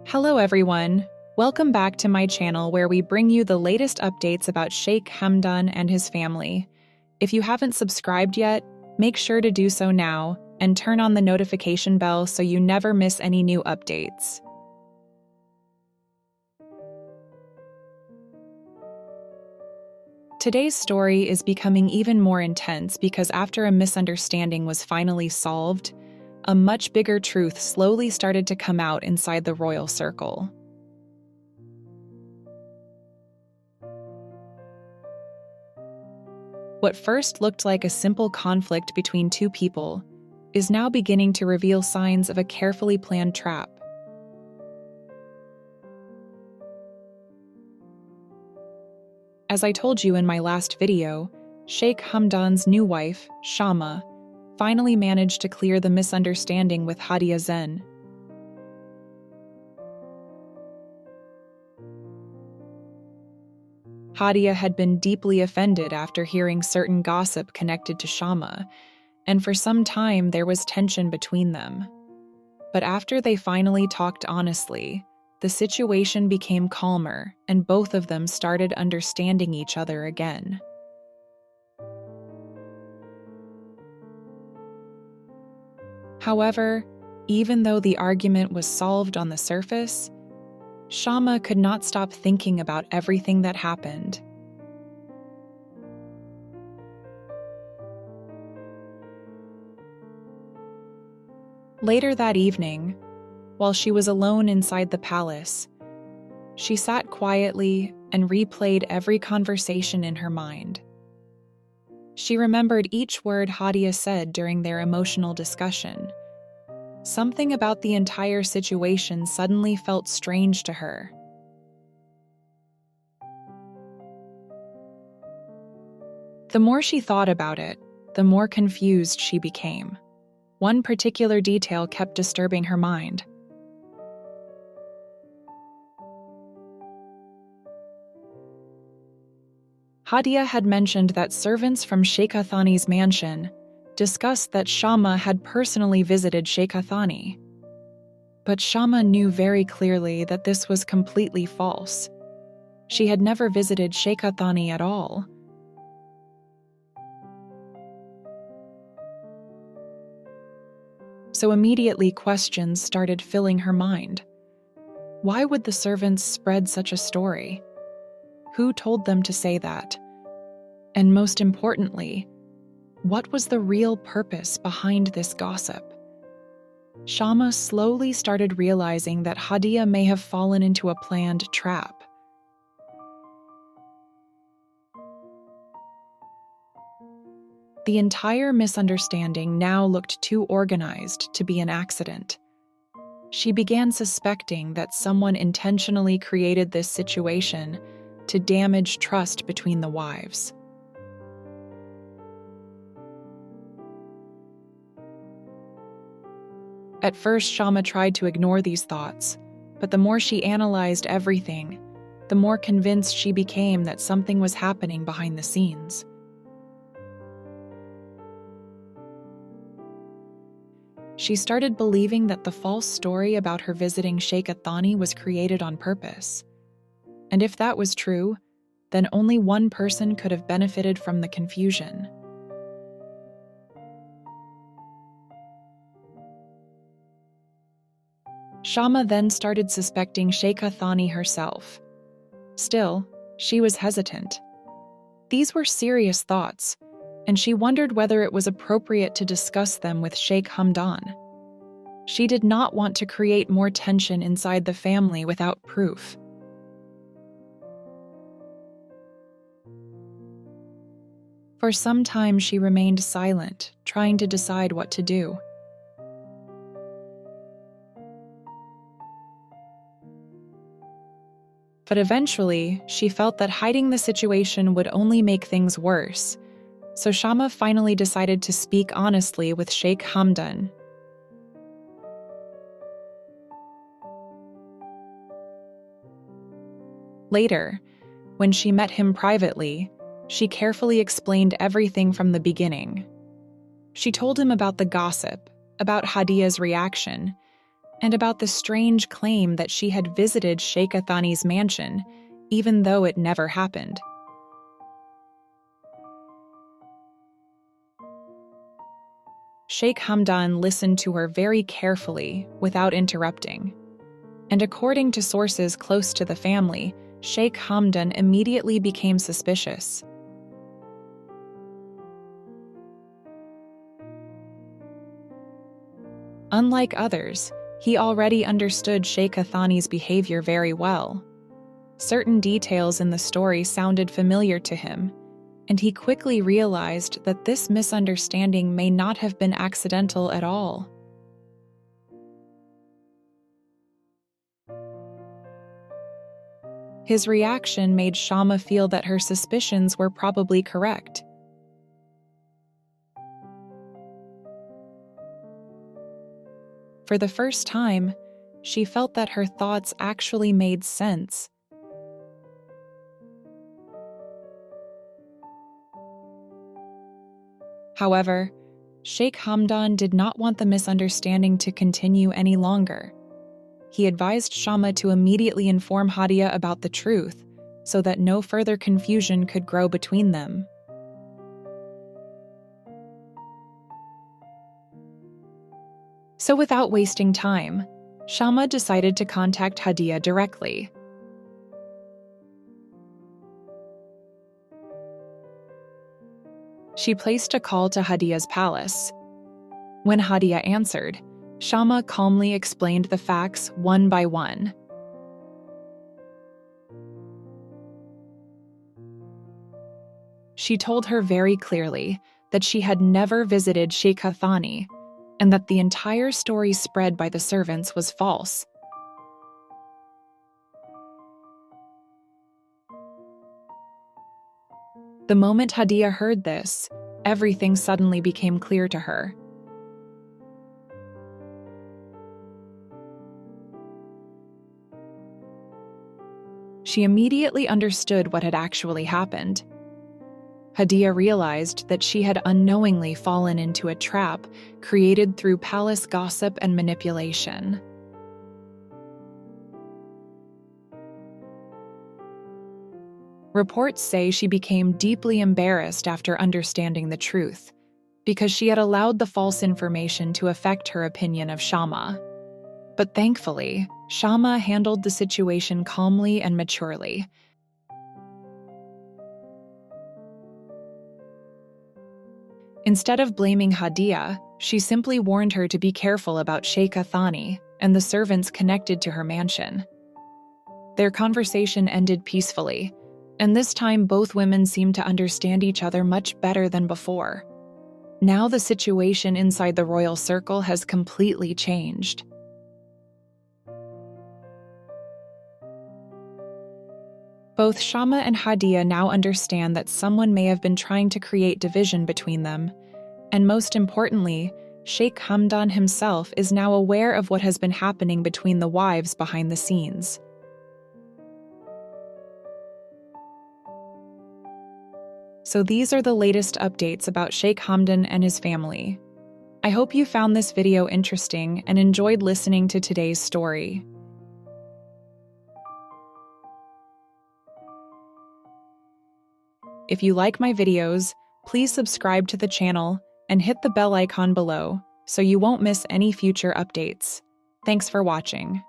Hello everyone, welcome back to my channel where we bring you the latest updates about Sheikh Hamdan and his family. If you haven't subscribed yet, make sure to do so now and turn on the notification bell so you never miss any new updates. Today's story is becoming even more intense because after a misunderstanding was finally solved, a much bigger truth slowly started to come out inside the royal circle. What first looked like a simple conflict between two people is now beginning to reveal signs of a carefully planned trap. As I told you in my last video, Sheikh Hamdan's new wife, Shamma, finally managed to clear the misunderstanding with Haadiya Zen. Haadiya had been deeply offended after hearing certain gossip connected to Shamma, and for some time there was tension between them. But after they finally talked honestly, the situation became calmer and both of them started understanding each other again. However, even though the argument was solved on the surface, Shamma could not stop thinking about everything that happened. Later that evening, while she was alone inside the palace, she sat quietly and replayed every conversation in her mind. She remembered each word Haadiya said during their emotional discussion. Something about the entire situation suddenly felt strange to her. The more she thought about it, the more confused she became. One particular detail kept disturbing her mind. Haadiya had mentioned that servants from Sheikha Thani's mansion discussed that Shamma had personally visited Sheikha Thani. But Shamma knew very clearly that this was completely false. She had never visited Sheikha Thani at all. So immediately questions started filling her mind. Why would the servants spread such a story? Who told them to say that? And most importantly, what was the real purpose behind this gossip? Shamma slowly started realizing that Haadiya may have fallen into a planned trap. The entire misunderstanding now looked too organized to be an accident. She began suspecting that someone intentionally created this situation to damage trust between the wives. At first, Shamma tried to ignore these thoughts, but the more she analyzed everything, the more convinced she became that something was happening behind the scenes. She started believing that the false story about her visiting Sheikha Thani was created on purpose. And if that was true, then only one person could have benefited from the confusion. Shamma then started suspecting Sheikha Thani herself. Still, she was hesitant. These were serious thoughts, and she wondered whether it was appropriate to discuss them with Sheikh Hamdan. She did not want to create more tension inside the family without proof. For some time, she remained silent, trying to decide what to do. But eventually, she felt that hiding the situation would only make things worse, so Shamma finally decided to speak honestly with Sheikh Hamdan. Later, when she met him privately, she carefully explained everything from the beginning. She told him about the gossip, about Haadiya's reaction, and about the strange claim that she had visited Sheikha Thani's mansion, even though it never happened. Sheikh Hamdan listened to her very carefully, without interrupting. And according to sources close to the family, Sheikh Hamdan immediately became suspicious. Unlike others, he already understood Sheikha Thani's behavior very well. Certain details in the story sounded familiar to him, and he quickly realized that this misunderstanding may not have been accidental at all. His reaction made Shamma feel that her suspicions were probably correct. For the first time, she felt that her thoughts actually made sense. However, Sheikh Hamdan did not want the misunderstanding to continue any longer. He advised Shamma to immediately inform Haadiya about the truth, so that no further confusion could grow between them. So without wasting time, Shamma decided to contact Haadiya directly. She placed a call to Haadiya's palace. When Haadiya answered, Shamma calmly explained the facts one by one. She told her very clearly that she had never visited Sheikha Thani, and that the entire story spread by the servants was false. The moment Haadiya heard this, everything suddenly became clear to her. She immediately understood what had actually happened. Haadiya realized that she had unknowingly fallen into a trap created through palace gossip and manipulation. Reports say she became deeply embarrassed after understanding the truth, because she had allowed the false information to affect her opinion of Shamma. But thankfully, Shamma handled the situation calmly and maturely. Instead of blaming Haadiya, she simply warned her to be careful about Sheikha Thani and the servants connected to her mansion. Their conversation ended peacefully, and this time both women seemed to understand each other much better than before. Now the situation inside the royal circle has completely changed. Both Shamma and Haadiya now understand that someone may have been trying to create division between them, and most importantly, Sheikh Hamdan himself is now aware of what has been happening between the wives behind the scenes. So these are the latest updates about Sheikh Hamdan and his family. I hope you found this video interesting and enjoyed listening to today's story. If you like my videos, please subscribe to the channel and hit the bell icon below so you won't miss any future updates. Thanks for watching.